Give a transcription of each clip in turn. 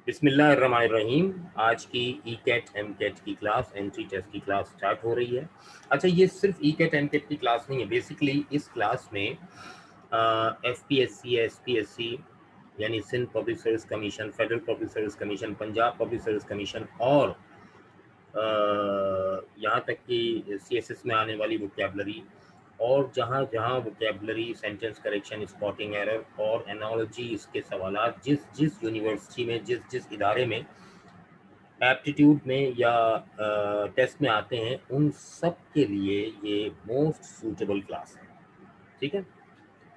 बिस्मिल्लाहिर्रहमानिर्रहीम। आज की ई कैट एम कैट की क्लास, एंट्री टेस्ट की क्लास स्टार्ट हो रही है। अच्छा, ये सिर्फ ई कैट एम कैट की क्लास नहीं है। बेसिकली इस क्लास में F P S C, S P S C यानी Sindh public service commission, federal public service commission, Punjab public service commission और यहाँ तक कि सी एस एस में आने वाली वोकैबलरी और जहाँ जहाँ vocabulary, sentence correction, spotting error और एनालॉजी, इसके सवालात जिस जिस यूनिवर्सिटी में, जिस जिस इदारे में एप्टीट्यूड में या टेस्ट में आते हैं, उन सब के लिए ये मोस्ट सूटेबल क्लास है। ठीक है।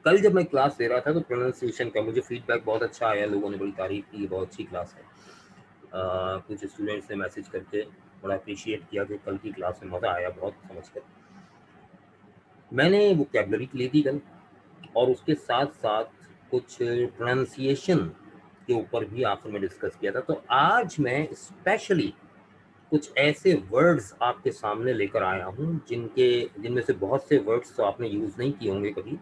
कल जब मैं क्लास दे रहा था तो प्रोनाउंसिएशन का मुझे फीडबैक बहुत अच्छा आया, लोगों ने बड़ी तारीफ की, बहुत अच्छी क्लास है। कुछ स्टूडेंट्स ने मैसेज करके बड़ा अप्रिशिएट किया कि कल की क्लास में मज़ा आया बहुत समझकर। मैंने वोकैबलरी के लिए दी कल और उसके साथ साथ कुछ प्रोनाउंसिएशन के ऊपर भी आखिर में डिस्कस किया था। तो आज मैं स्पेशली कुछ ऐसे वर्ड्स आपके सामने लेकर आया हूँ जिनमें से बहुत से वर्ड्स तो आपने यूज़ नहीं किए होंगे कभी,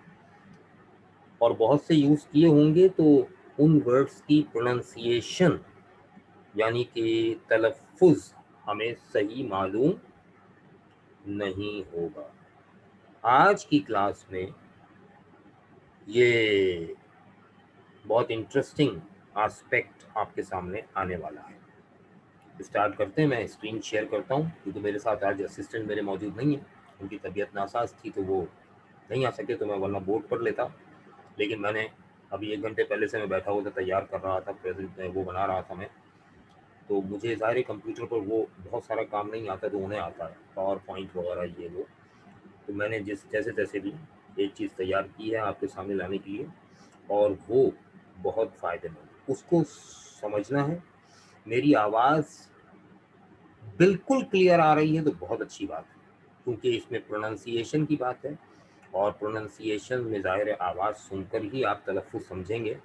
और बहुत से यूज़ किए होंगे तो उन वर्ड्स की प्रोनाउंसिएशन यानी कि तलफ़ुज़ हमें सही मालूम नहीं होगा। आज की क्लास में ये बहुत इंटरेस्टिंग एस्पेक्ट आपके सामने आने वाला है। स्टार्ट करते हैं। मैं स्क्रीन शेयर करता हूँ क्योंकि मेरे साथ आज असिस्टेंट मेरे मौजूद नहीं है, उनकी तबीयत नासाज थी तो वो नहीं आ सके, तो मैं वरना बोर्ड पर लेता। लेकिन मैंने अभी 1 घंटे पहले से मैं बैठा हुआ था, तैयार कर रहा था, प्रेजेंट वो बना रहा था मैं। तो मुझे ज़ाहिर है कंप्यूटर पर वो बहुत सारा काम नहीं आता तो उन्हें आता है, पावर पॉइंट वगैरह ये वो। तो मैंने जैसे तैसे भी एक चीज़ तैयार की है आपके सामने लाने के लिए, और वो बहुत फ़ायदेमंद, उसको समझना है। मेरी आवाज़ बिल्कुल क्लियर आ रही है तो बहुत अच्छी बात है, क्योंकि इसमें प्रोनाउंसिएशन की बात है और प्रोनाउंसिएशन में ज़ाहिर है आवाज़ सुनकर ही आप तलफ़ुज़ समझेंगे।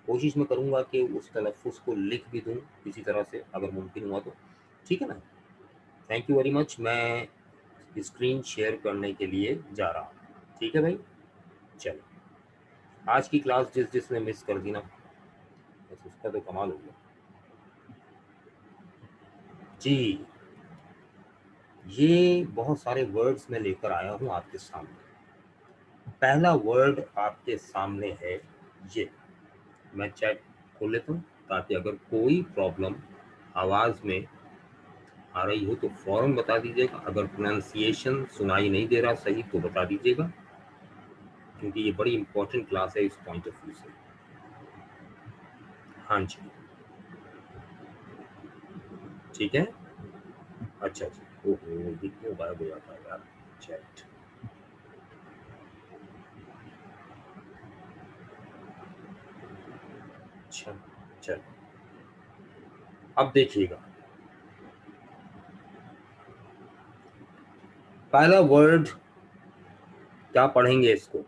कोशिश मैं करूँगा कि उस तलफ़ुज़ को लिख भी दूँ किसी तरह से, अगर मुमकिन हुआ तो। ठीक है ना? Thank you very much. मैं स्क्रीन शेयर करने के लिए जा रहा हूँ। ठीक है भाई, चलो। आज की क्लास जिसने मिस कर दी ना, बस उसका तो कमाल हो गया जी। ये बहुत सारे वर्ड्स मैं लेकर आया हूँ आपके सामने। पहला वर्ड आपके सामने है ये। मैं चैट खोल लेता हूँ ताकि अगर कोई प्रॉब्लम आवाज़ में आ रही हो तो फौरन बता दीजिएगा। अगर प्रोनाउंसिएशन सुनाई नहीं दे रहा सही तो बता दीजिएगा, क्योंकि ये बड़ी इंपॉर्टेंट क्लास है इस पॉइंट ऑफ व्यू से। हाँ जी, ठीक है। अच्छा जी, ओहो ये क्यों गायब हो जाता है यार चैट। अच्छा चल, अब देखिएगा। पहला वर्ड क्या पढ़ेंगे इसको,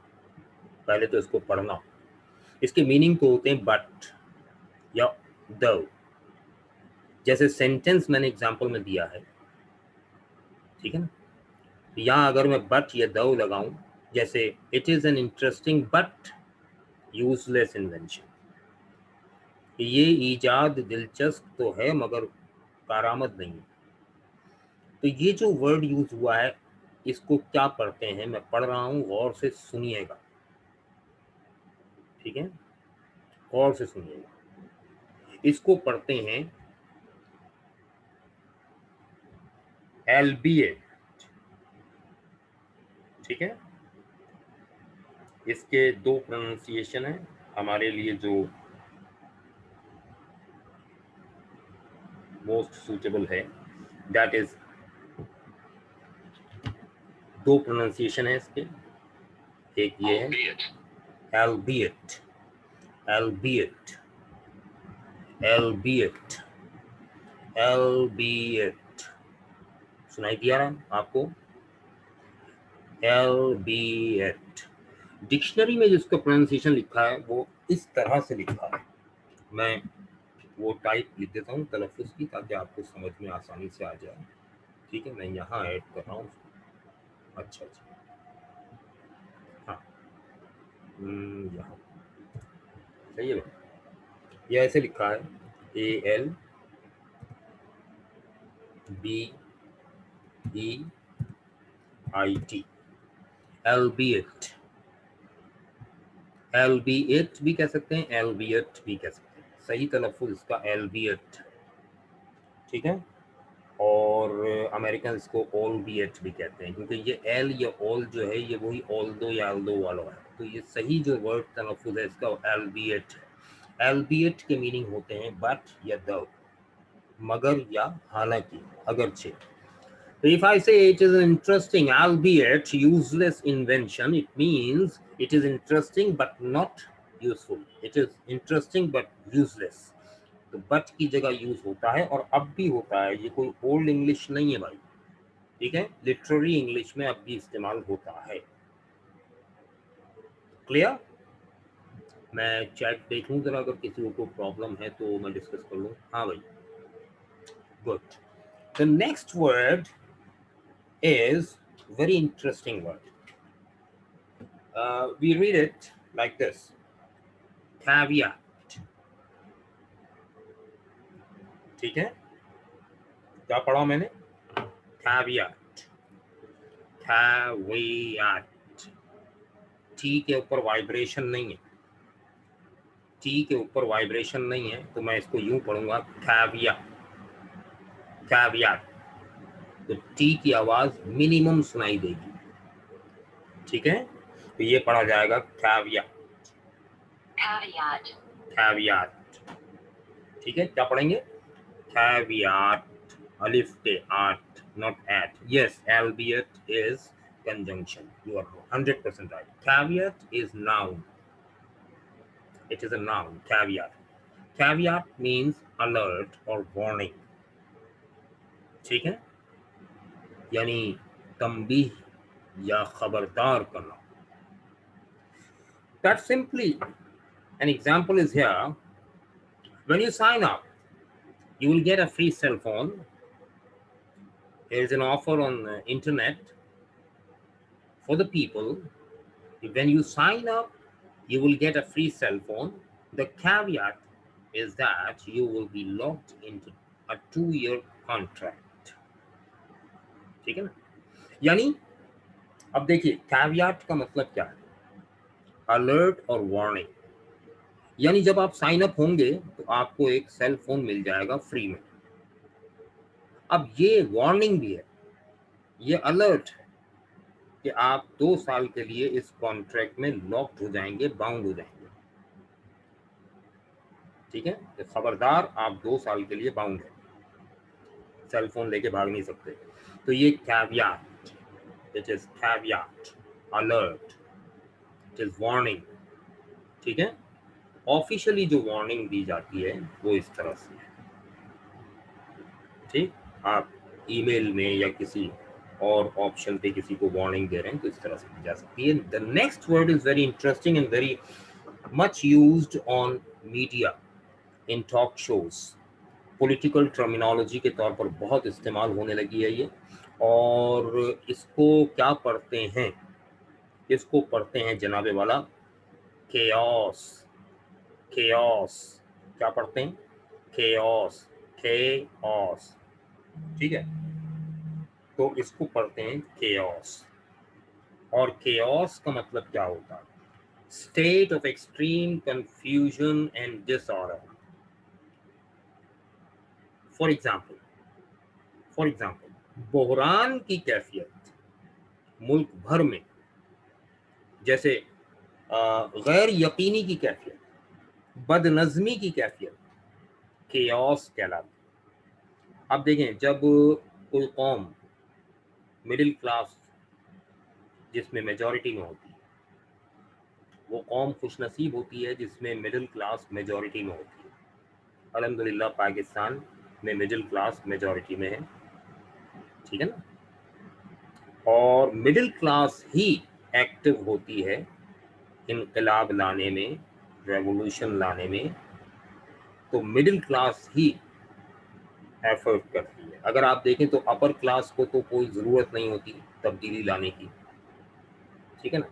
पहले तो इसको पढ़ना। इसके मीनिंग तो होते हैं बट या द। जैसे सेंटेंस मैंने एग्जांपल में दिया है, ठीक है ना। यहाँ अगर मैं बट या द लगाऊं, जैसे it is an interesting but useless invention, ये ईजाद दिलचस्प तो है मगर कारामद नहीं। तो ये जो वर्ड यूज हुआ है इसको क्या पढ़ते हैं, मैं पढ़ रहा हूं, गौर से सुनिएगा। ठीक है, गौर से सुनिएगा। इसको पढ़ते हैं एल्बिएट। ठीक है, इसके दो प्रोनाउंसिएशन है हमारे लिए जो मोस्ट सूटेबल है, दैट इज, दो प्रोनाउंसिएशन है इसके। एक ये है एल्बिएट, एल्बिएट, एल्बिएट, एल्बिएट। सुनाई दिया रहा आपको? एल्बिएट। डिक्शनरी में जिसका प्रोनाउंसिएशन लिखा है वो इस तरह से लिखा है। मैं वो टाइप लिख देता हूँ तलफ़ुज़ की ताकि आपको समझ में आसानी से आ जाए। ठीक है, मैं यहाँ ऐड कर रहा हूँ। अच्छा अच्छा, हाँ, यहाँ सही है। ये ऐसे लिखा है, ALBEIT, albeit, albeit भी कह सकते हैं, albeit भी कह सकते हैं, सही तलफ्फुज़ इसका albeit, ठीक है। और अमेरिकन इसको albeit भी कहते हैं, क्योंकि ये एल या ऑल जो है ये वही although या although वाला है, तो ये सही जो वर्ड तलफ्फुज़ है इसका albeit है। albeit के मीनिंग होते हैं बट या द, मगर या हालांकि, अगरचे। So if I say it is an interesting albeit useless invention, it means it is interesting but not useful. It is interesting but useless. तो but की जगह यूज होता है और अब भी होता है, ये कोई ओल्ड इंग्लिश नहीं है भाई, ठीक है, लिटरेरी इंग्लिश में अब भी इस्तेमाल होता है। क्लियर? मैं चैट देख लूं जरा, अगर किसी को कोई प्रॉब्लम है तो मैं डिस्कस कर लूं। हाँ भाई, good. The next word is very interesting word. We read it like this: caveat. ठीक है, क्या पढ़ा मैंने? caveat, caveat। टी के ऊपर वाइब्रेशन नहीं है, टी के ऊपर वाइब्रेशन नहीं है, तो मैं इसको यूं पढ़ूंगा caveat, caveat। तो टी की आवाज मिनिमम सुनाई देगी, ठीक है, तो ये पढ़ा जाएगा caveat, caveat, caveat। ठीक है, क्या पढ़ेंगे? caveat, alif te at, not at. Yes, albeit is conjunction. You are 100% right. Caveat is noun. It is a noun. Caveat. Caveat means alert or warning. ठीक है, यानी तंबीह या खबरदार करना। That simply an example is here. When you sign up, you will get a free cell phone. There is an offer on the internet for the people. When you sign up, you will get a free cell phone. The caveat is that you will be locked into a 2-year contract. ठीक है ना? यानी अब देखिए caveat का मतलब क्या है? अलर्ट और वार्निंग। यानी जब आप साइन अप होंगे तो आपको एक सेल फोन मिल जाएगा फ्री में। अब ये वार्निंग भी है, ये अलर्ट है कि आप 2 साल के लिए इस कॉन्ट्रैक्ट में लॉक्ड हो जाएंगे, बाउंड हो जाएंगे। ठीक है, तो खबरदार आप 2 साल के लिए बाउंड है, सेल फोन लेके भाग नहीं सकते। तो ये caveat, it is caveat, alert, it is warning. ठीक है, ऑफिशियली जो वार्निंग दी जाती है वो इस तरह से है। ठीक, आप ईमेल में या किसी और ऑप्शन पे किसी को वार्निंग दे रहे हैं तो इस तरह से दी जा सकती है। The next word is very interesting and very much used on media in talk shows. Political terminology के तौर पर बहुत इस्तेमाल होने लगी है ये, और इसको क्या पढ़ते हैं? इसको पढ़ते हैं जनाबे वाला केओस। केओस क्या पढ़ते हैं? Chaos, chaos. ठीक है, तो इसको पढ़ते हैं केओस। और केओस का मतलब क्या होता है? State of extreme confusion and disorder. For example बहरान की कैफियत मुल्क भर में, जैसे गैर यकीनी की कैफियत, बदनज़मी की कैफियत केओस कहलाती। अब देखें, जब कोई कौम मिडिल क्लास जिसमें मेजॉरिटी में होती है, वो कौम खुशनसीब होती है जिसमें मिडिल क्लास मेजॉरिटी में होती है। अल्हम्दुलिल्लाह पाकिस्तान में मिडिल क्लास मेजॉरिटी में है, ठीक है ना। और मिडिल क्लास ही एक्टिव होती है इनकलाब लाने में, रेवोल्यूशन लाने में, तो मिडिल क्लास ही एफर्ट करती है। अगर आप देखें तो अपर क्लास को तो कोई ज़रूरत नहीं होती तब्दीली लाने की, ठीक है ना।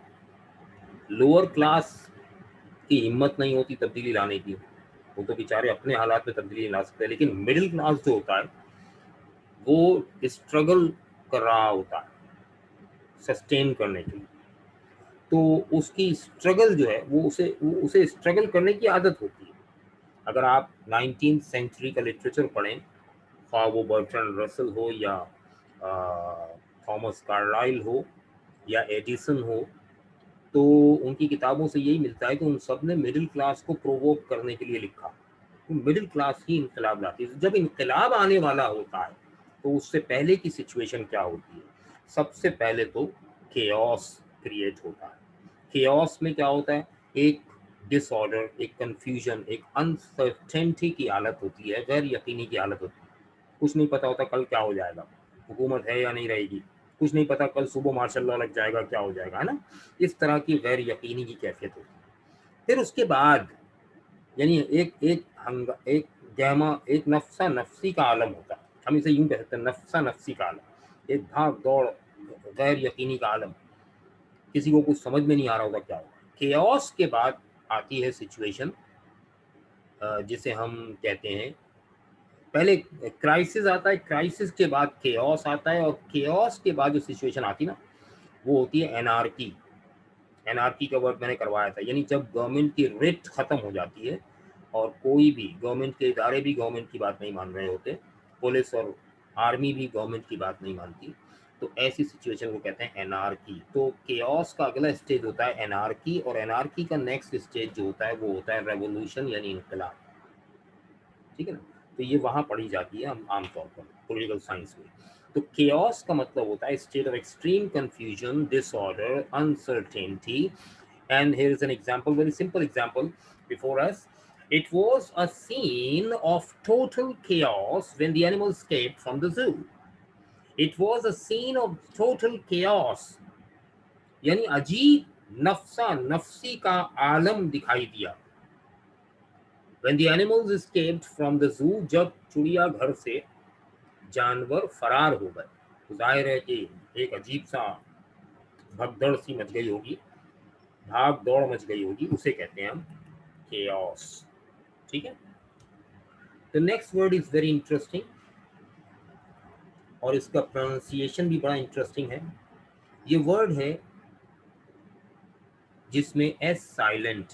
लोअर क्लास की हिम्मत नहीं होती तब्दीली लाने की, वो तो बेचारे अपने हालात में तब्दीली ला सकते हैं, लेकिन मिडिल क्लास जो होता है वो स्ट्रगल कर रहा होता है सस्टेन करने के लिए, तो उसकी स्ट्रगल जो है वो उसे स्ट्रगल करने की आदत होती है। अगर आप 19th सेंचुरी का लिटरेचर पढ़ें, ख्वाह वो बर्ट्रैंड रसल हो या थॉमस कार्लाइल हो या एडिसन हो, तो उनकी किताबों से यही मिलता है कि उन सब ने मिडिल क्लास को प्रोवोक करने के लिए लिखा। तो मिडिल क्लास ही इनकलाब लाती है। जब इनकलाब आने वाला होता है तो उससे पहले की सिचुएशन क्या होती है? सबसे पहले तो केओस क्रिएट होता है। केओस में क्या होता है? एक डिसऑर्डर, एक कंफ्यूजन, एक अनसर्टेनिटी की हालत होती है, गैर यकीनी की हालत होती है। कुछ नहीं पता होता कल क्या हो जाएगा, हुकूमत है या नहीं रहेगी, कुछ नहीं पता कल सुबह मार्शल लॉ लग जाएगा, क्या हो जाएगा, है ना। इस तरह की गैर यकीनी की कैफियत होती है। फिर उसके बाद यानी एक गहमा, एक नफ्सा नफ्सी का आलम होता है, हम इसे यूं कहते हैं, नफ्सा नफ्सी का आलम, एक भाग दौड़ गैर यकीनी का आलम, किसी को कुछ समझ में नहीं आ रहा होता क्या होगा। केओस के बाद आती है सिचुएशन जिसे हम कहते हैं, पहले क्राइसिस आता है, क्राइसिस के बाद केओस आता है, और केओस के बाद जो सिचुएशन आती है ना, वो होती है एनार्की। एनआरकी का वर्क मैंने करवाया था, यानी जब गवर्नमेंट की रिट खत्म हो जाती है और कोई भी गवर्नमेंट के इदारे भी गवर्नमेंट की बात नहीं मान रहे होते, पुलिस और आर्मी भी गवर्नमेंट की बात नहीं मानती, तो ऐसी सिचुएशन को कहते हैं एनार्की। तो केओस का अगला स्टेज होता है एनार्की, और एनार्की का नेक्स्ट स्टेज जो होता है वो होता है रेवोल्यूशन यानी इनकलाब। ठीक है ना। तो ये वहां पढ़ी जाती है आमतौर पर पॉलिटिकल साइंस में। तो केओस का मतलब होता है state of extreme confusion, disorder, uncertainty. And here is an example, very simple example before us. It was a scene of total chaos when the animals escaped from the zoo. It was a scene of total chaos, यानी अजीब नफ्सा नफ्सी का आलम दिखाई दिया। When the animals escaped from the zoo, जब चिड़िया घर से जानवर फरार हो गए, तो जाहिर है कि एक अजीब सा भगदड़ सी मच गई होगी, भाग दौड़ मच गई होगी, उसे कहते हैं हम chaos। ठीक है। The next word is very interesting, और इसका प्रोनाउंसिएशन भी बड़ा इंटरेस्टिंग है। ये वर्ड है जिसमें एस साइलेंट,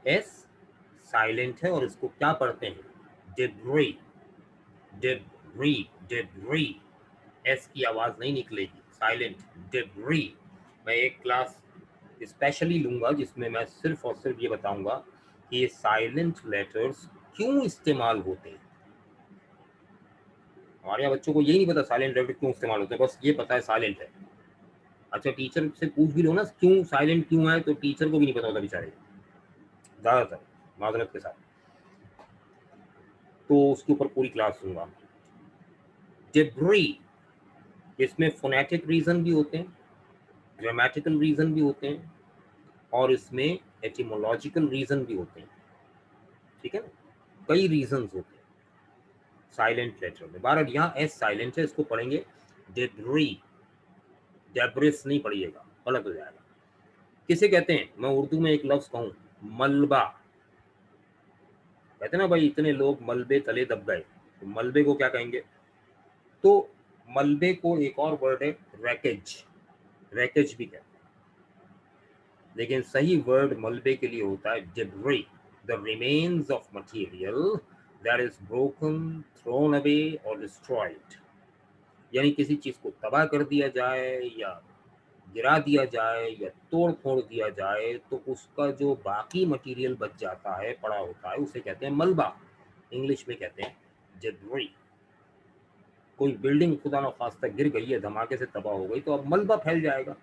एस साइलेंट है, और इसको क्या पढ़ते हैं? Debris, debris, debris. एस की आवाज नहीं निकलेगी, साइलेंट, डेब्री। मैं एक क्लास स्पेशली लूंगा जिसमें मैं सिर्फ और सिर्फ ये बताऊंगा कि ये साइलेंट लेटर्स क्यों इस्तेमाल होते हैं। हमारे यहाँ बच्चों को यही नहीं पता साइलेंट लेटर क्यों इस्तेमाल होते हैं, बस ये पता है साइलेंट है। अच्छा, टीचर से पूछ भी लो ना क्यों साइलेंट क्यों है, तो टीचर को भी नहीं पता होता बेचारे, ज्यादातर, माजरत के साथ। तो उसके ऊपर पूरी क्लास दूंगा। डेब्री, इसमें फोनेटिक रीजन भी होते हैं, ग्रामेटिकल रीजन भी होते हैं, और इसमें एटिमोलॉजिकल रीजन भी होते हैं। ठीक है ना, कई रीजन होते हैं साइलेंट लेटर में। बार यहाँ एस साइलेंट है, इसको पढ़ेंगे डेब्री, डेब्रिस नहीं पढ़िएगा, गलत हो जाएगा। किसे कहते हैं? मैं उर्दू में एक लफ्ज कहूँ, मलबा। कहते ना भाई इतने लोग मलबे तले दब गए, तो मलबे को क्या कहेंगे? तो मलबे को एक और वर्ड है रैकेज, रैकेज भी कहते हैं, लेकिन सही वर्ड मलबे के लिए होता है debris, the remains of material that is broken, thrown away और डिस्ट्रॉयड। यानी किसी चीज को तबाह कर दिया जाए या गिरा दिया जाए या तोड़ फोड़ दिया जाए, तो उसका जो बाकी मटेरियल बच जाता है, पड़ा होता है, उसे कहते हैं मलबा। इंग्लिश में कहते हैं डेब्री। कोई बिल्डिंग खुदा न खास्ता गिर गई है, धमाके से तबाह हो गई, तो अब मलबा फैल जाएगा,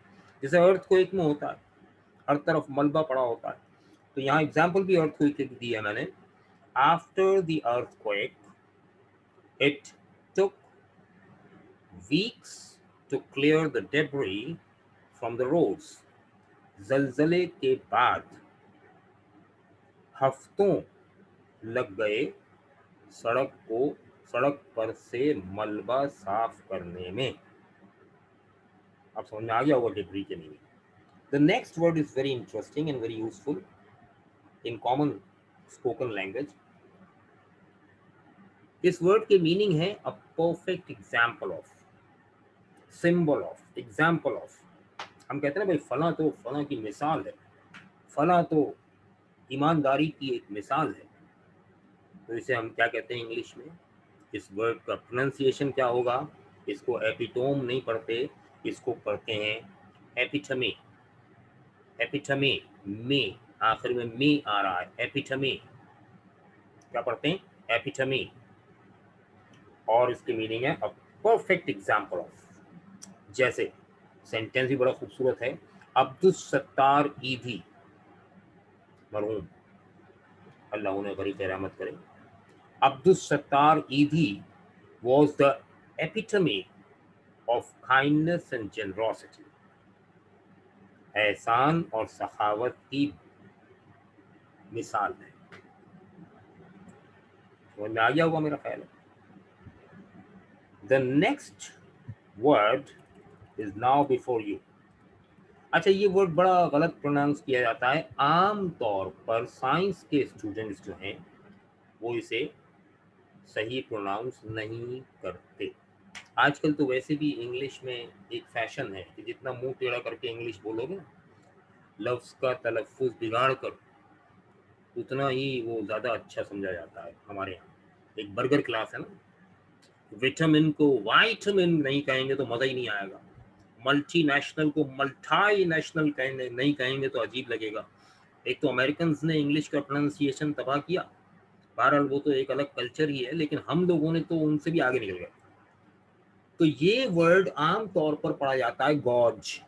जैसे अर्थ को एक में होता है, हर तरफ मलबा पड़ा होता है। तो यहाँ एग्जाम्पल भी अर्थ को दी है मैंने। After the earthquake it took weeks to clear the debris from the roads. जलजले के बाद हफ्तों लग गए सड़क पर से मलबा साफ करने में। आप समझ में आ गया होगा डेब्री के meaning. The next word is very interesting and very useful in common spoken language. इस वर्ड के मीनिंग है a perfect example of, symbol of, example of. हम कहते हैं ना भाई फला तो फला की मिसाल है, फला तो ईमानदारी की एक मिसाल है। तो इसे हम क्या कहते हैं इंग्लिश में? इस वर्ड का प्रोनाउंसिएशन क्या होगा? इसको एपिटोम नहीं पढ़ते, इसको पढ़ते हैं एपिथमी। एपिथमी, में आखिर में में आ रहा है, एपिथमी। क्या पढ़ते हैं? एपिथमी। और इसकी मीनिंग है अ परफेक्ट एग्जाम्पल ऑफ। जैसे सेंटेंस भी बड़ा खूबसूरत है। अब्दुल सत्तार ईदी मरहूम, अल्लाह उन्हें बड़ी रहमत करे, अब्दुल सत्तार ईदी was the epitome of kindness and generosity। एहसान और सखावत की मिसाल है। समझ में आ गया होगा मेरा ख्याल है। The next word is now before you। अच्छा, ये वर्ड बड़ा गलत प्रोनाउंस किया जाता है। आम तौर पर साइंस के स्टूडेंट्स जो हैं वो इसे सही प्रोनाउंस नहीं करते। आजकल तो वैसे भी इंग्लिश में एक फैशन है कि जितना मुंह टेढ़ा करके इंग्लिश बोलोगे ना, लफ्ज का तलफ्फुज बिगाड़ कर, उतना ही वो ज़्यादा अच्छा समझा जाता है। हमारे यहाँ एक बर्गर क्लास है ना, विटामिन को वाइटामिन नहीं कहेंगे तो मज़ा ही नहीं आएगा, मल्टीनेशनल को मल्टाई नेशनल कहेंगे नहीं कहेंगे तो अजीब लगेगा। एक तो अमेरिकन ने इंग्लिश का प्रोनाउंसिएशन तबाह किया, बहरहाल वो तो एक अलग कल्चर ही है, लेकिन हम लोगों ने तो उनसे भी आगे निकल गए। तो ये वर्ड आम तौर पर पढ़ा जाता है गॉज।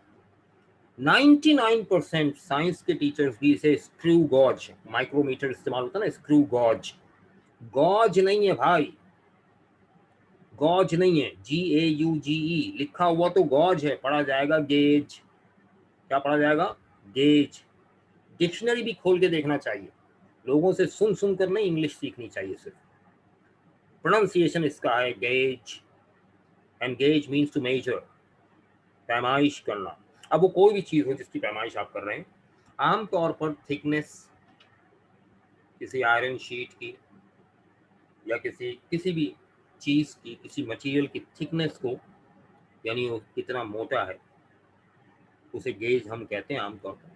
99% साइंस के टीचर्स भी इसे स्क्रू गॉज, माइक्रोमीटर इस्तेमाल होता है ना, स्क्रू गॉज। गॉज नहीं है भाई, गॉज नहीं है, GAUGE लिखा हुआ तो गॉज है, पढ़ा जाएगा गेज। क्या पढ़ा जाएगा? गेज। डिक्शनरी भी खोल के देखना चाहिए, लोगों से सुन सुन कर नहीं इंग्लिश सीखनी चाहिए सिर्फ। प्रोनाउंसिएशन इसका है gauge, and gauge means to measure, पैमाइश करना। अब वो कोई भी चीज़ हो जिसकी पैमाइश आप कर रहे हैं, आमतौर पर थिकनेस किसी आयरन शीट की या किसी भी चीज़ की, किसी मटेरियल की थिकनेस को, यानी वो कितना मोटा है, उसे गेज हम कहते हैं आमतौर पर।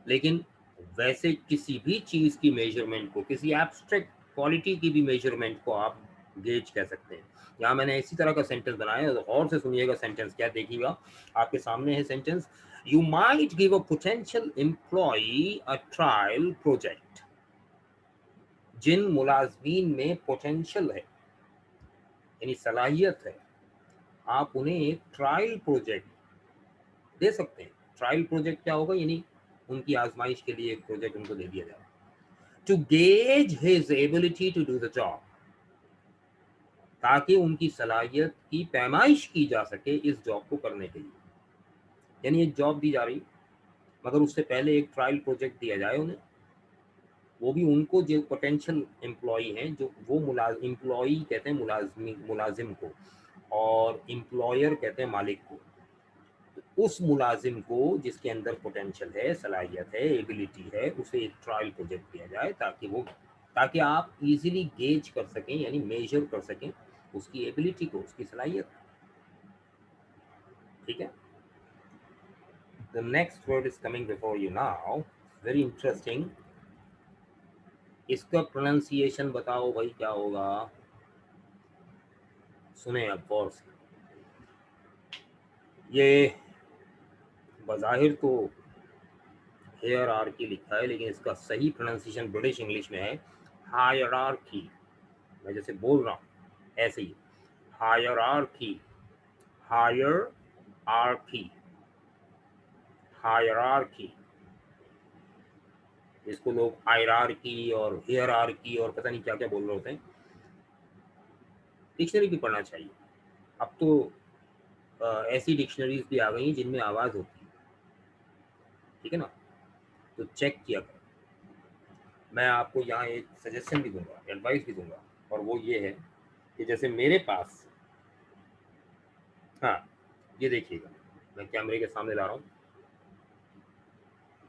लेकिन वैसे किसी भी चीज़ की मेजरमेंट को, किसी एब्स्ट्रैक्ट क्वालिटी की भी मेजरमेंट को आप गेज कह सकते हैं। यहाँ मैंने इसी तरह का सेंटेंस बनाया है, तो और से सुनिएगा सेंटेंस क्या, देखिएगा आपके सामने है sentence. You might give a potential employee a trial project. जिन मुलाजमीन में पोटेंशियल है, यानी सलाहियत है, आप उन्हें एक ट्रायल प्रोजेक्ट दे सकते हैं। ट्रायल प्रोजेक्ट क्या होगा? यानी उनकी आजमाइश के लिए एक प्रोजेक्ट उनको दे दिया जाए, to gauge his ability to do the job, ताकि उनकी सलाहियत की पैमाइश की जा सके इस जॉब को करने के लिए। यानी एक जॉब दी जा रही, मगर उससे पहले एक ट्रायल प्रोजेक्ट दिया जाए उन्हें, वो भी उनको जो पोटेंशियल एम्प्लॉई हैं, जो वो एम्प्लॉई कहते हैं मुलाजिम को, और एम्प्लॉयर कहते हैं मालिक को। उस मुलाजिम को जिसके अंदर पोटेंशियल है, सलाहियत है, एबिलिटी है, उसे एक ट्रायल प्रोजेक्ट दिया जाए ताकि आप इजीली गेज कर सकें, यानी मेजर कर सकें उसकी एबिलिटी को, उसकी सलाहियत। ठीक है। The next word is coming before you now, very interesting. इसका प्रोनाउंसिएशन बताओ भाई क्या होगा, सुने अब गौर से। ये बज़ाहिर तो हायरार्की लिखा है, लेकिन इसका सही प्रोनाउंसिएशन ब्रिटिश इंग्लिश में है हायरार्की। मैं जैसे बोल रहा हूँ ऐसे ही, हायरार्की, हायरार्की, हायरार्की। इसको लोग हायरार्की और हियरार्की और पता नहीं क्या क्या बोल रहे होते हैं। डिक्शनरी भी पढ़ना चाहिए। अब तो ऐसी डिक्शनरीज भी आ गई हैं जिनमें आवाज़ होती है, ठीक है ना, तो चेक किया करो। मैं आपको यहाँ एक सजेशन भी दूंगा, एडवाइस भी दूंगा, और वो ये है कि जैसे मेरे पास, हाँ ये देखिएगा, मैं कैमरे के सामने ला रहा हूँ,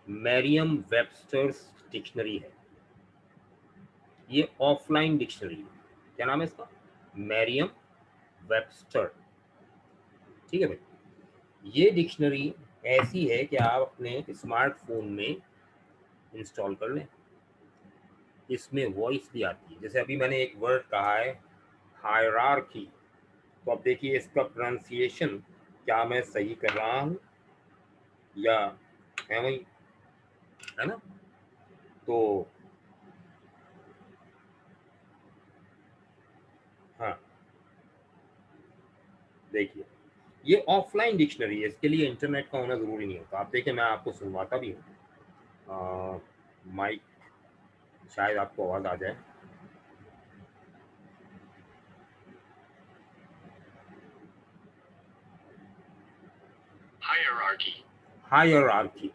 मैरियम वेबस्टर्स डिक्शनरी है। ये ऑफलाइन डिक्शनरी, क्या नाम है इसका, मैरियम वेबस्टर, ठीक है भाई। ये डिक्शनरी ऐसी है कि आप अपने स्मार्टफोन में इंस्टॉल कर लें, इसमें वॉइस भी आती है। जैसे अभी मैंने एक वर्ड कहा है हायरार्की, तो अब देखिए इसका प्रोनाउंसिएशन क्या मैं सही कर रहा हूँ या है वही, है ना। तो हाँ देखिए, ये ऑफलाइन डिक्शनरी है, इसके लिए इंटरनेट का होना ज़रूरी नहीं होता। आप देखिए मैं आपको सुनवाता भी हूँ, माइक शायद आपको आवाज़ आ जाए। Hierarchy. Hierarchy.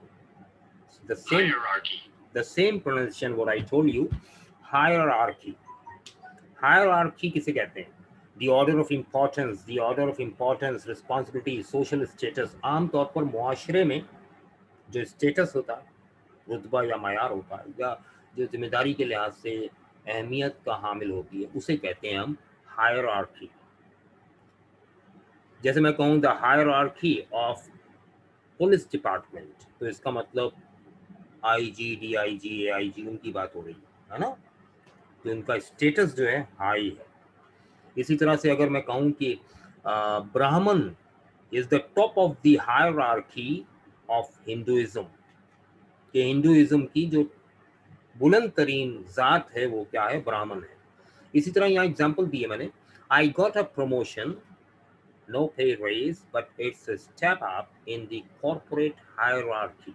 The same pronunciation what I told you. Hierarchy. Hierarchy किसे कहते हैं? The order of importance, the order of importance, responsibility, social status. आमतौर पर मुआशरे में जो स्टेटस होता है, रुतबा या मायार होता है, या जो जिम्मेदारी के लिहाज से अहमियत का हामिल होती है, उसे कहते हैं हम हायरार्की। जैसे मैं कहूँ the hierarchy of police department, तो इसका मतलब आईजी, डीआईजी, एआईजी, उनकी बात हो रही है ना, तो उनका स्टेटस जो है हाई है। इसी तरह से अगर मैं कहूँ कि ब्राह्मण is the top of the hierarchy of Hinduism, कि हिंदुइज्म की जो बुलंद तरीन जात है वो क्या है, ब्राह्मण है। इसी तरह यहाँ एग्जाम्पल दिए मैंने, I got a promotion, no pay raise but it's a step up in the corporate hierarchy.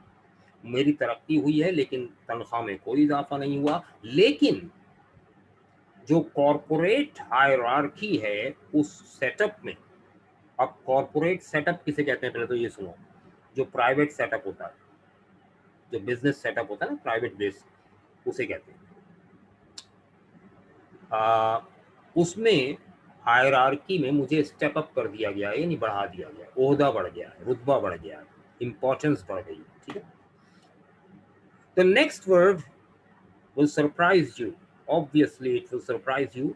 मेरी तरक्की हुई है लेकिन तनख्वाह में कोई इजाफा नहीं हुआ, लेकिन जो कॉर्पोरेट हायरार्की है उस सेटअप में, अब कॉर्पोरेट सेटअप किसे कहते हैं पहले तो ये सुनो, जो प्राइवेट सेटअप होता है, जो बिजनेस सेटअप होता है ना प्राइवेट बेस, उसे कहते हैं। उसमें हायरार्की में मुझे स्टेप अप कर दिया गया है, यानी बढ़ा दिया गया, ओहदा बढ़ गया है, रुतबा बढ़ गया है, इंपॉर्टेंस बढ़ गई, ठीक है। The next word will surprise you. Obviously, it will surprise you.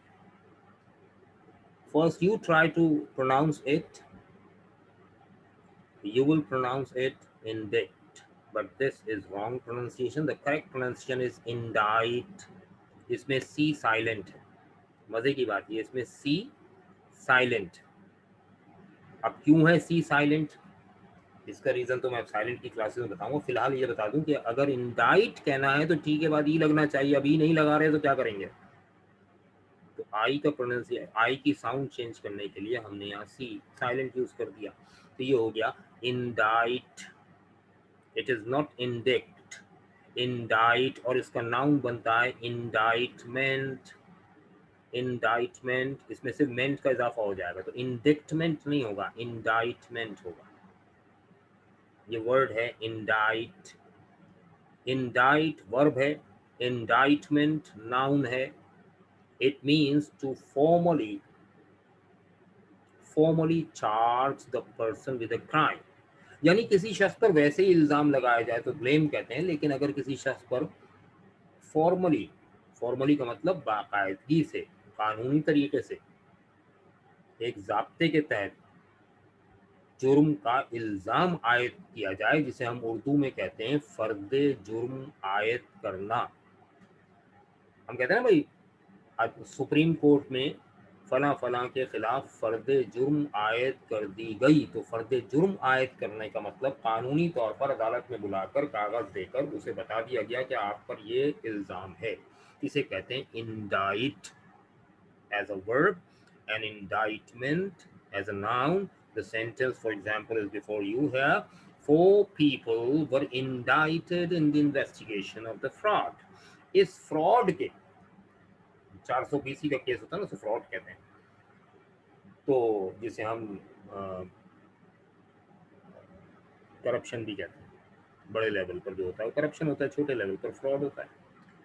First, you try to pronounce it. You will pronounce it indict, but this is wrong pronunciation. The correct pronunciation is indict. इसमें C silent है। मजे की बात ये, इसमें C silent। अब क्यों है C silent? इसका रीजन तो मैं साइलेंट की क्लासेस में बताऊंगा। फिलहाल ये बता दूं कि अगर इंडाइट कहना है तो ठीक है, बाद ई लगना चाहिए, अभी नहीं लगा रहे तो क्या करेंगे? तो आई का प्रोनाउंसिएशन, आई की साउंड चेंज करने के लिए हमने यहाँ सी साइलेंट यूज कर दिया, तो ये हो गया इंडाइट। इट इज नॉट इंडिक्ट, इंडाइट, और इसका नाउन बनता है इंडाइटमेंट। इंडाइटमेंट, इसमें सिर्फ मेंट का इजाफा हो जाएगा, तो इंडिक्टमेंट नहीं होगा, इंडाइटमेंट होगा। ये वर्ड है इंडाइट। इंडाइट वर्ब है, इंडाइटमेंट नाउन है। It means to formally charge the person with a crime, यानी किसी शख्स पर वैसे ही इल्जाम लगाया जाए तो ब्लेम कहते हैं, लेकिन अगर किसी शख्स पर फॉर्मली, फॉर्मली का मतलब बाकायदगी से, कानूनी तरीके से, एक ज़ाब्ते के तहत जुर्म का इल्ज़ाम आयद किया जाए, जिसे हम उर्दू में कहते हैं फर्द जुर्म आयद करना। हम कहते हैं ना भाई, सुप्रीम कोर्ट में फला फला के खिलाफ फर्द जुर्म आयद कर दी गई, तो फर्द जुर्म आयद करने का मतलब कानूनी तौर पर अदालत में बुलाकर कागज देकर उसे बता दिया गया कि आप पर ये इल्ज़ाम है। इसे कहते हैं indict as a verb and indictment as a noun. The sentence for example is before you here, 4 people were indicted in the investigation of the fraud। इस फ्रॉड के 420 का केस होता है ना, उसे फ्रॉड कहते हैं। तो जिसे हम करप्शन भी कहते हैं, बड़े लेवल पर जो होता है करप्शन होता है, छोटे लेवल पर फ्रॉड होता है।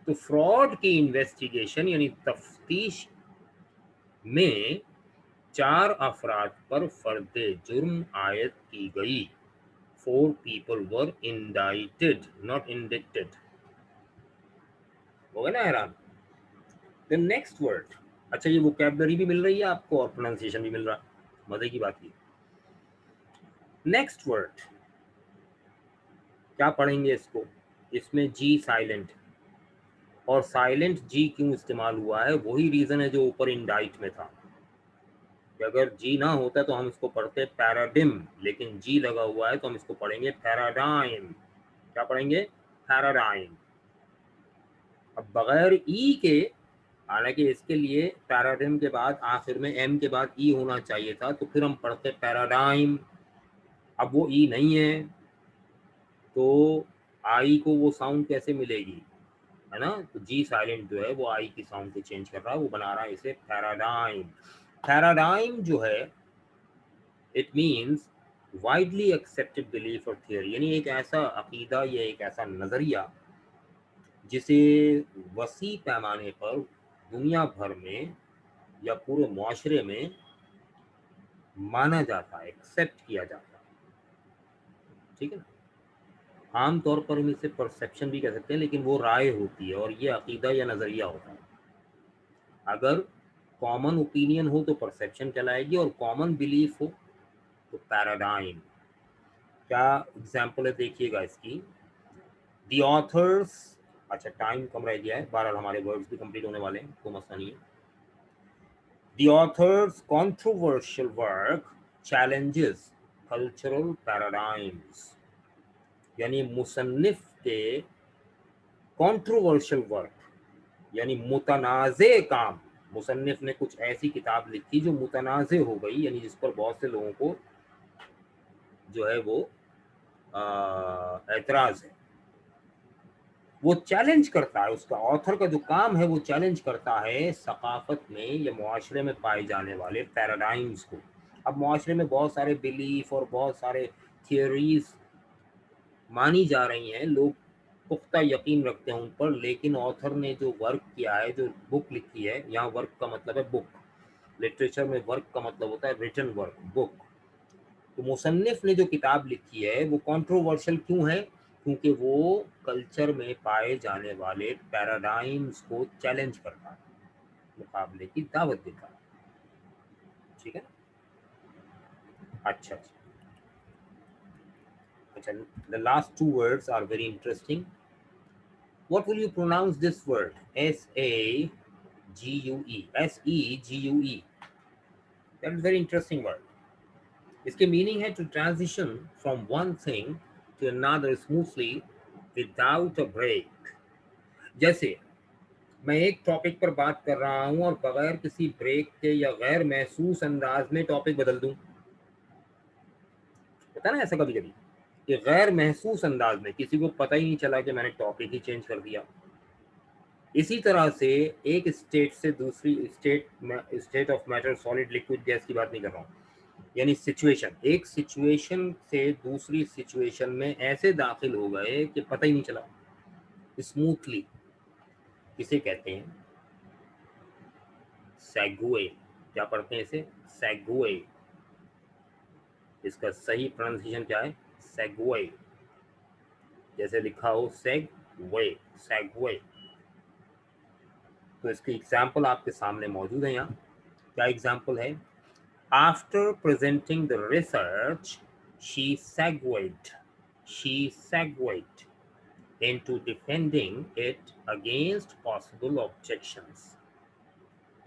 तो फ्रॉड की इन्वेस्टिगेशन यानी तफ्तीश में 4 अफराद पर फर्द जुर्म आयद की गई। 4 people were indicted, not indicted। हो गया ना हैरान? द नेक्स्ट वर्ड, अच्छा ये वोकैबुलरी भी मिल रही है आपको और प्रोनाउंसिएशन भी मिल रहा है, मजे की बात ये। नेक्स्ट वर्ड क्या पढ़ेंगे इसको, इसमें जी साइलेंट, और साइलेंट जी क्यों इस्तेमाल हुआ है, वही रीजन है जो ऊपर इंडाइट में था कि अगर जी ना होता तो हम इसको पढ़ते पैराडिम, लेकिन जी लगा हुआ है तो हम इसको पढ़ेंगे पैराडाइम। क्या पढ़ेंगे, पैराडाइम। अब बगैर ई के, हालांकि इसके लिए पैराडिम के बाद आखिर में एम के बाद ई होना चाहिए था, तो फिर हम पढ़ते पैराडाइम। अब वो ई नहीं है तो आई को वो साउंड कैसे मिलेगी, है ना, तो जी साइलेंट जो है वो आई की साउंड को चेंज कर रहा है, वो बना रहा है इसे पैराडाइम। पैराडाइम जो है it means widely accepted belief और थियरी, यानी एक ऐसा अकीदा या एक ऐसा नज़रिया जिसे वसी पैमाने पर दुनिया भर में या पूरे मुआशरे में माना जाता है, एक्सेप्ट किया जाता है, ठीक है ना। आम तौर पर हम इसे परसेप्शन भी कह सकते हैं, लेकिन वो राय होती है और ये अकीदा या नज़रिया होता है। अगर कॉमन ओपिनियन हो तो परसेप्शन कहलाएगी, और कॉमन बिलीफ हो तो पैराडाइम। क्या एग्जाम्पल है देखिएगा इसकी, दी ऑथर्स, अच्छा टाइम कम रह गया है, बहरहाल हमारे वर्ड्स भी कंप्लीट होने वाले हैं, तो मसला नहीं है। The author's controversial work challenges cultural paradigms, यानी मुसन्निफ के कंट्रोवर्शियल वर्क यानी मुतनाज़े काम, मुसन्निफ ने कुछ ऐसी किताब लिखी जो मुतनाज़े हो गई, यानी जिस पर बहुत से लोगों को जो है वो एतराज़ है, वो चैलेंज करता है, उसका ऑथर का जो काम है वो चैलेंज करता है सकाफत में या मुआशरे में पाए जाने वाले पैराडाइम्स को। अब मुआशरे में बहुत सारे बिलीफ और बहुत सारे थियोरीज मानी जा रही हैं, लोग पुख्ता यकीन रखते हैं उन पर, लेकिन ऑथर ने जो वर्क किया है, जो बुक लिखी है, यहाँ वर्क का मतलब है बुक, लिटरेचर में वर्क का मतलब होता है रिटन वर्क, बुक। तो मुसन्निफ ने जो किताब लिखी है वो कंट्रोवर्शियल क्यों है, क्योंकि वो कल्चर में पाए जाने वाले पैराडाइम्स को चैलेंज करता है, मुकाबले की दावत देता है, ठीक है। अच्छा अच्छा, the last two words are very interesting. What will you pronounce this word? S-A-G-U-E. S-E-G-U-E. That is very interesting word. इसके मीनिंग है to transition from one thing to another smoothly without a break. जैसे मैं एक topic पर बात कर रहा हूं और बगैर किसी ब्रेक के या गैर महसूस अंदाज में टॉपिक बदल दूं, पता ना ऐसा कभी कभी कि गैर महसूस अंदाज में किसी को पता ही नहीं चला कि मैंने टॉपिक ही चेंज कर दिया। इसी तरह से एक स्टेट से दूसरी state of matter, solid liquid gas की बात नहीं कर रहा हूँ, यानी सिचुएशन, एक सिचुएशन से दूसरी सिचुएशन में ऐसे दाखिल हो गए कि पता ही नहीं चला, स्मूथली। इसे कहते हैं सेगवे। क्या पढ़ते हैं इसे, सेगवे। इसका सही प्रोनाउंसिएशन क्या है, सेगवे, जैसे लिखा हो सेगवे, सेगवे। तो इसकी एग्जाम्पल आपके सामने मौजूद है यहाँ। क्या एग्जाम्पल है, after presenting the research she segued into defending it against possible objections,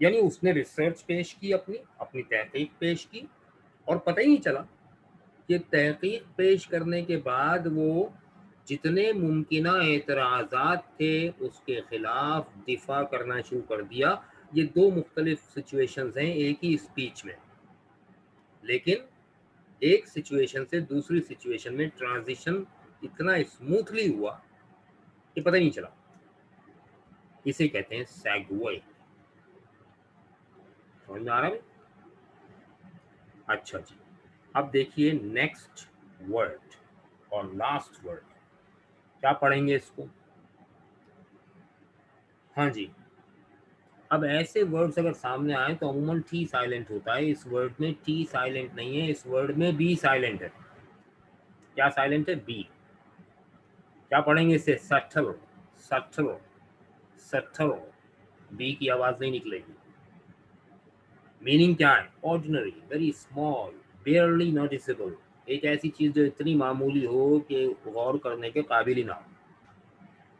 यानी उसने रिसर्च पेश की, अपनी अपनी तहकीक पेश की, और पता ही नहीं चला कि तहकीक पेश करने के बाद वो जितने मुमकिना एतराज़ात थे उसके खिलाफ दिफा करना शुरू कर दिया। ये दो मुख्तलिफ सिचुएशंस हैं एक ही स्पीच में, लेकिन एक सिचुएशन से दूसरी सिचुएशन में ट्रांजिशन इतना स्मूथली हुआ कि पता ही नहीं चला। इसे कहते हैं सेगवे। समझ में आ रहा है? अच्छा जी, अब देखिए नेक्स्ट वर्ड और लास्ट वर्ड, क्या पढ़ेंगे इसको। हाँ जी, अब ऐसे वर्ड्स अगर सामने आए तो अमूमन टी साइलेंट होता है, इस वर्ड में टी साइलेंट नहीं है, इस वर्ड में बी साइलेंट है। क्या साइलेंट है, बी। क्या पढ़ेंगे इसे, सटल, सटल, सटल। बी की आवाज नहीं निकलेगी। मीनिंग क्या है? ऑर्डिनरी, वेरी स्मॉल, बेयरली नोटिसेबल, एक ऐसी चीज जो इतनी मामूली हो कि गौर करने के काबिल ही ना हो,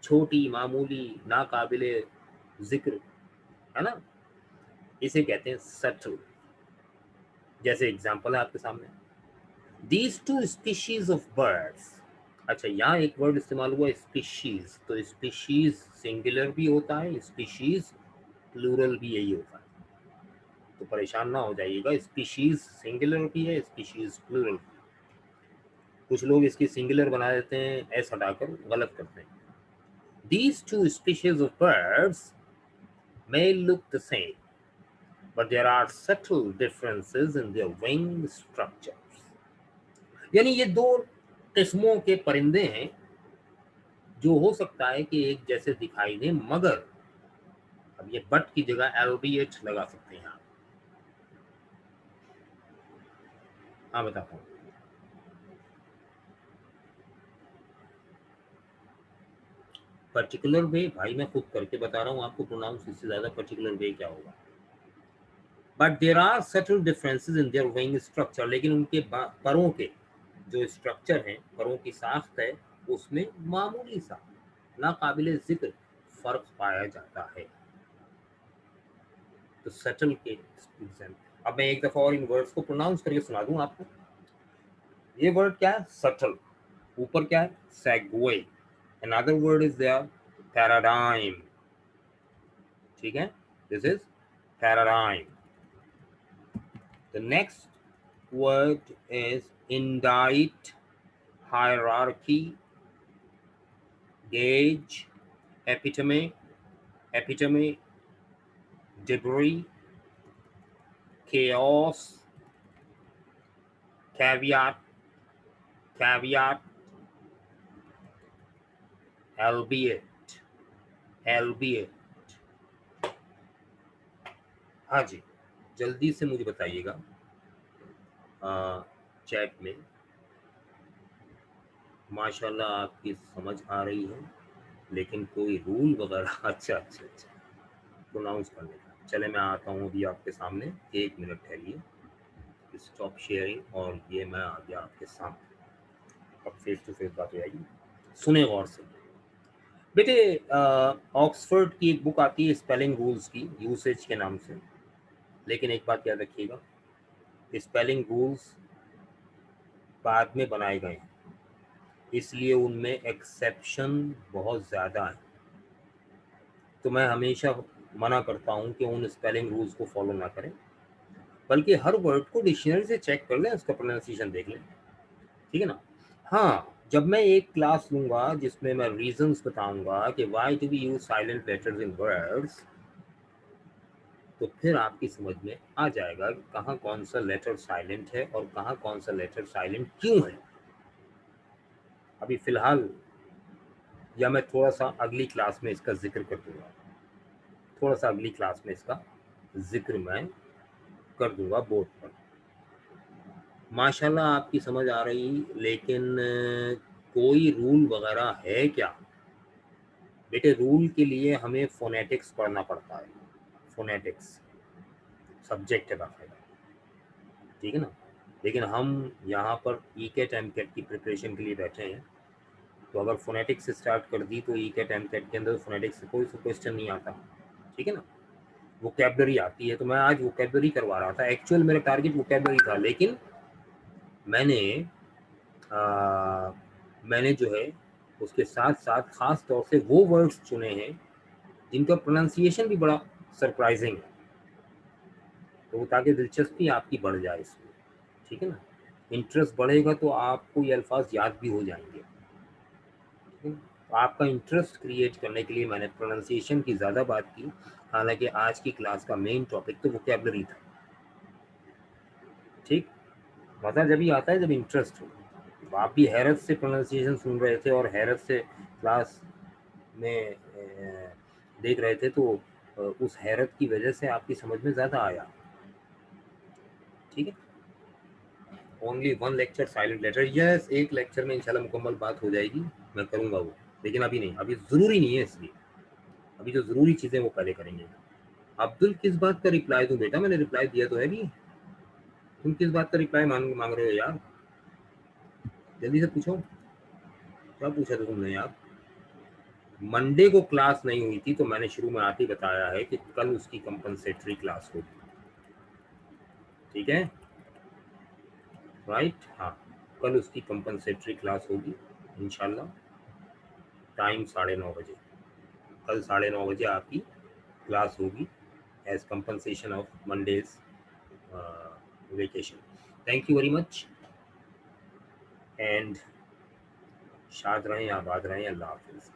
छोटी, मामूली, ना काबिले जिक्र, है ना, इसे कहते हैं सटल। जैसे एग्जांपल है आपके सामने, these two species of birds. अच्छा, यहाँ एक वर्ड इस्तेमाल हुआ स्पीशीज, तो स्पीशीज सिंगुलर भी होता है, स्पीशीज प्लूरल भी यही होता है, तो परेशान ना हो जाइएगा, स्पीशीज सिंगुलर भी है, स्पीशीज प्लूरल। कुछ लोग इसकी सिंगुलर बना देते हैं, एस हटाकर गलत करते हैं। These two species of birds may look the same, but there are subtle differences in their wing structures. यानी ये दो किस्मों के परिंदे हैं जो हो सकता है कि एक जैसे दिखाई दे, मगर अब ये बट की जगह एल्बिएट लगा सकते हैं आप। हाँ, बताता हूँ। पर्टिकुलर वे, भाई मैं खुद करके बता रहा हूँ आपको प्रोनाउंस, इससे ज्यादा पर्टिकुलर वे क्या होगा। But there are subtle differences in their wing structure, लेकिन उनके परों के जो स्ट्रक्चर है, परों की साख्त है, उसमें मामूली सा, ना काबिले जिक्र फर्क पाया जाता है। तो सटल के एग्जाम्पल, अब मैं एक दफा और इन वर्ड्स को प्रोनाउंस करके सुना दूं आपको। ये वर्ड क्या है? सटल। ऊपर क्या है? Segue. Another word is there paradigm. ठीक है, this is paradigm. The next word is indite, hierarchy, gauge, epitome, epitome, debris, chaos, caveat, caveat, albeit, albeit। हाँ जी, जल्दी से मुझे बताइएगा चैट में। माशाल्लाह आपकी समझ आ रही है, लेकिन कोई रूल वगैरह अच्छा अच्छा अच्छा प्रोनाउंस करने का। चले मैं आता हूँ अभी आपके सामने, 1 मिनट ठहरिए, स्टॉप शेयरिंग, और ये मैं आ गया आपके सामने। अब फेस टू फेस बात हो जाएगी, सुने गौर से बेटे। ऑक्सफोर्ड की एक बुक आती है स्पेलिंग रूल्स की, यूसेज के नाम से, लेकिन एक बात याद रखिएगा, स्पेलिंग रूल्स बाद में बनाए गए हैं, इसलिए उनमें एक्सेप्शन बहुत ज़्यादा है। तो मैं हमेशा मना करता हूँ कि उन स्पेलिंग रूल्स को फॉलो ना करें, बल्कि हर वर्ड को डिक्शनरी से चेक कर लें, उसका प्रोनाउंसिएशन देख लें, ठीक है ना। हाँ, जब मैं एक क्लास लूंगा जिसमें मैं रीजंस बताऊंगा कि why do we use silent letters in words, तो फिर आपकी समझ में आ जाएगा कि कहाँ कौन सा लेटर साइलेंट है और कहाँ कौन सा लेटर साइलेंट क्यों है। अभी फिलहाल, या मैं थोड़ा सा अगली क्लास में इसका जिक्र कर दूंगा, थोड़ा सा अगली क्लास में इसका जिक्र मैं कर दूंगा बोर्ड पर। माशाल्लाह आपकी समझ आ रही, लेकिन कोई रूल वगैरह है क्या? बेटे, रूल के लिए हमें फोनेटिक्स पढ़ना पड़ता है, फोनेटिक्स सब्जेक्ट है बाकायदा, ठीक है ना। लेकिन हम यहाँ पर ई कैट एम कैट की प्रिपरेशन के लिए बैठे हैं, तो अगर फोनेटिक्स से स्टार्ट कर दी तो ई कैट एम कैट के अंदर फोनेटिक्स से कोई क्वेश्चन नहीं आता, ठीक है ना। वोकैबलरी आती है, तो मैं आज वोकैबलरी करवा रहा था, एक्चुअल मेरा टारगेट वोकैबलरी था, लेकिन मैंने मैंने जो है उसके साथ साथ ख़ास तौर से वो वर्ड्स चुने हैं जिनका प्रोनाउंसिएशन भी बड़ा सरप्राइजिंग है, तो ताकि दिलचस्पी आपकी बढ़ जाए इसमें, ठीक है ना। इंटरेस्ट बढ़ेगा तो आपको ये अल्फाज याद भी हो जाएंगे, ठीक है ना? तो आपका इंटरेस्ट क्रिएट करने के लिए मैंने प्रोनाउंसिएशन की ज़्यादा बात की, हालांकि आज की क्लास का मेन टॉपिक तो वोकैबलरी था, ठीक। मज़ा जब ही आता है जब इंटरेस्ट हो। तो आप भी हैरत से प्रोनाउंसिएशन सुन रहे थे और हैरत से क्लास में देख रहे थे, तो उस हैरत की वजह से आपकी समझ में ज़्यादा आया, ठीक है। Only one lecture silent letter, yes, एक लेक्चर में इंशाल्लाह मुकम्मल बात हो जाएगी, मैं करूँगा वो, लेकिन अभी नहीं, अभी ज़रूरी नहीं है, इसलिए अभी जो ज़रूरी चीज़ें वो पहले करेंगे। अब्दुल किस बात का रिप्लाई दूं बेटा, मैंने रिप्लाई दिया तो है भी, तुम किस बात का रिप्लाई मांग रहे हो यार, जल्दी से पूछो, क्या पूछा था तुमने यार। मंडे को क्लास नहीं हुई थी तो मैंने शुरू में आते ही बताया है कि कल उसकी कंपनसेटरी क्लास होगी, ठीक है, राइट, हाँ, कल उसकी कंपनसेटरी क्लास होगी इंशाल्लाह, टाइम 9:30 बजे, कल 9:30 बजे आपकी क्लास होगी as compensation of Monday's vacation. Thank you very much and शाद रहें, आबाद रहें, अल्लाह हाफिज़।